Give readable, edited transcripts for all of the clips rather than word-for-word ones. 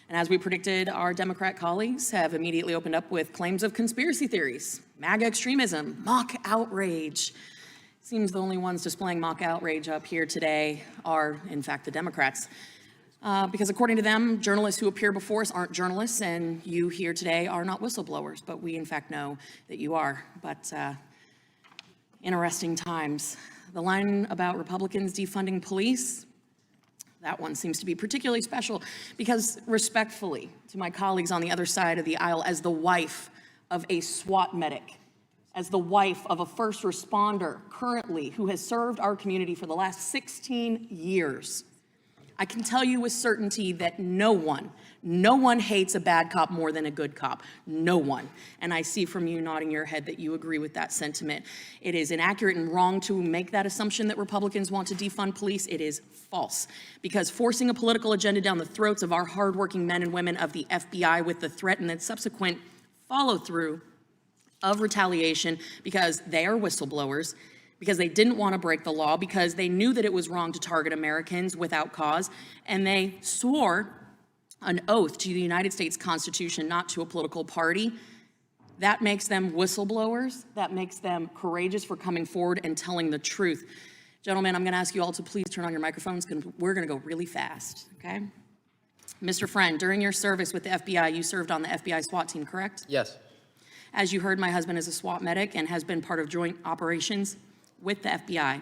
And as we predicted, our Democrat colleagues have immediately opened up with claims of conspiracy theories, MAGA extremism, mock outrage. Seems the only ones displaying mock outrage up here today are, in fact, the Democrats. Because according to them, journalists who appear before us aren't journalists, and you here today are not whistleblowers, but we in fact know that you are. But interesting times. The line about Republicans defunding police, that one seems to be particularly special because, respectfully to my colleagues on the other side of the aisle, as the wife of a SWAT medic, as the wife of a first responder currently who has served our community for the last 16 years, I can tell you with certainty that no one hates a bad cop more than a good cop. No one. And I see from you nodding your head that you agree with that sentiment. It is inaccurate and wrong to make that assumption that Republicans want to defund police. It is false. Because forcing a political agenda down the throats of our hardworking men and women of the FBI with the threat and then subsequent follow through of retaliation because they are whistleblowers, because they didn't want to break the law, because they knew that it was wrong to target Americans without cause, and they swore an oath to the United States Constitution, not to a political party. That makes them whistleblowers. That makes them courageous for coming forward and telling the truth. Gentlemen, I'm going to ask you all to please turn on your microphones because we're going to go really fast, okay? Mr. Friend, during your service with the FBI, you served on the FBI SWAT team, correct? Yes. As you heard, my husband is a SWAT medic and has been part of joint operations with the FBI.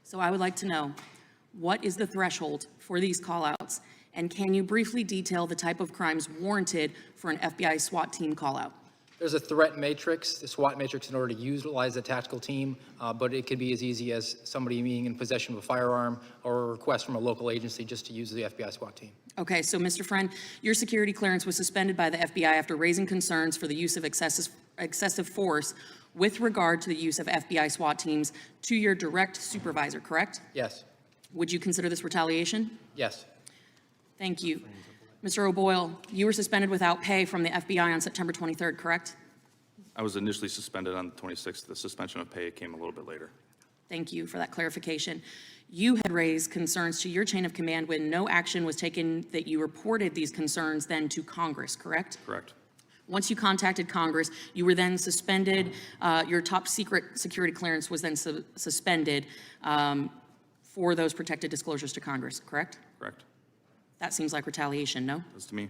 So I would like to know, what is the threshold for these call-outs? And can you briefly detail the type of crimes warranted for an FBI SWAT team call-out? There's a threat matrix, the SWAT matrix, in order to utilize the tactical team, but it could be as easy as somebody being in possession of a firearm or a request from a local agency just to use the FBI SWAT team. Okay, so Mr. Friend, your security clearance was suspended by the FBI after raising concerns for the use of excessive force with regard to the use of FBI SWAT teams to your direct supervisor, correct? Yes. Would you consider this retaliation? Yes. Thank you. Mr. O'Boyle, you were suspended without pay from the FBI on September 23rd, correct? I was initially suspended on the 26th. The suspension of pay came a little bit later. Thank you for that clarification. You had raised concerns to your chain of command when no action was taken, that you reported these concerns then to Congress, correct? Correct. Once you contacted Congress, you were then suspended. Your top secret security clearance was then suspended for those protected disclosures to Congress, correct? Correct. That seems like retaliation, no? That's to me.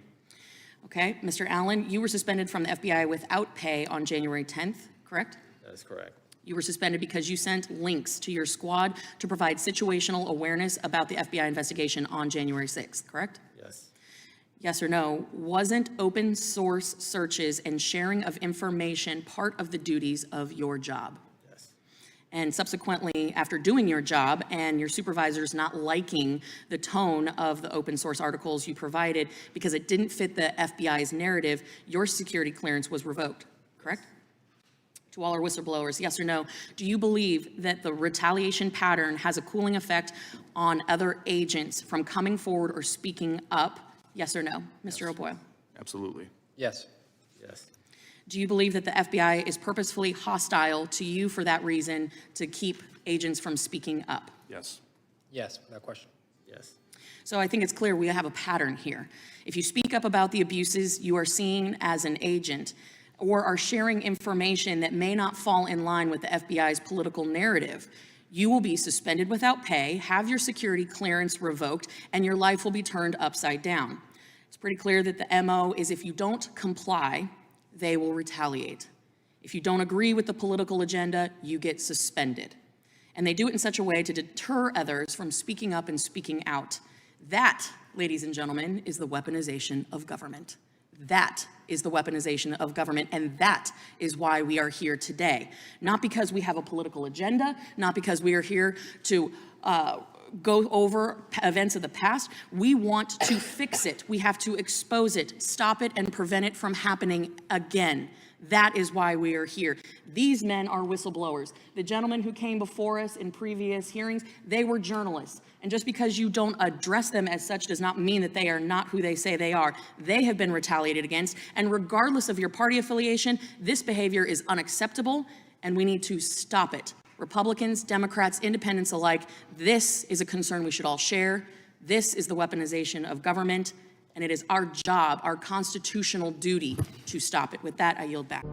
Okay. Mr. Allen, you were suspended from the FBI without pay on January 10th, correct? That is correct. You were suspended because you sent links to your squad to provide situational awareness about the FBI investigation on January 6th, correct? Yes. Yes or no? Wasn't open source searches and sharing of information part of the duties of your job? Yes. And subsequently, after doing your job and your supervisors not liking the tone of the open source articles you provided because it didn't fit the FBI's narrative, your security clearance was revoked, correct? To all our whistleblowers, yes or no, do you believe that the retaliation pattern has a cooling effect on other agents from coming forward or speaking up? Yes or no, Mr. O'Boyle? Absolutely. Yes. Yes. Do you believe that the FBI is purposefully hostile to you for that reason, to keep agents from speaking up? Yes. Yes, without question. Yes. So I think it's clear we have a pattern here. If you speak up about the abuses you are seen as an agent, or are sharing information that may not fall in line with the FBI's political narrative, you will be suspended without pay, have your security clearance revoked, and your life will be turned upside down. It's pretty clear that the MO is if you don't comply, they will retaliate. If you don't agree with the political agenda, you get suspended. And they do it in such a way to deter others from speaking up and speaking out. That, ladies and gentlemen, is the weaponization of government. That is the weaponization of government, and that is why we are here today. Not because we have a political agenda, not because we are here to go over events of the past. We want to fix it. We have to expose it, stop it, and prevent it from happening again. That is why we are here. These men are whistleblowers. The gentlemen who came before us in previous hearings, they were journalists. And just because you don't address them as such does not mean that they are not who they say they are. They have been retaliated against. And regardless of your party affiliation, this behavior is unacceptable, and we need to stop it. Republicans, Democrats, independents alike, this is a concern we should all share. This is the weaponization of government, and it is our job, our constitutional duty to stop it. With that, I yield back.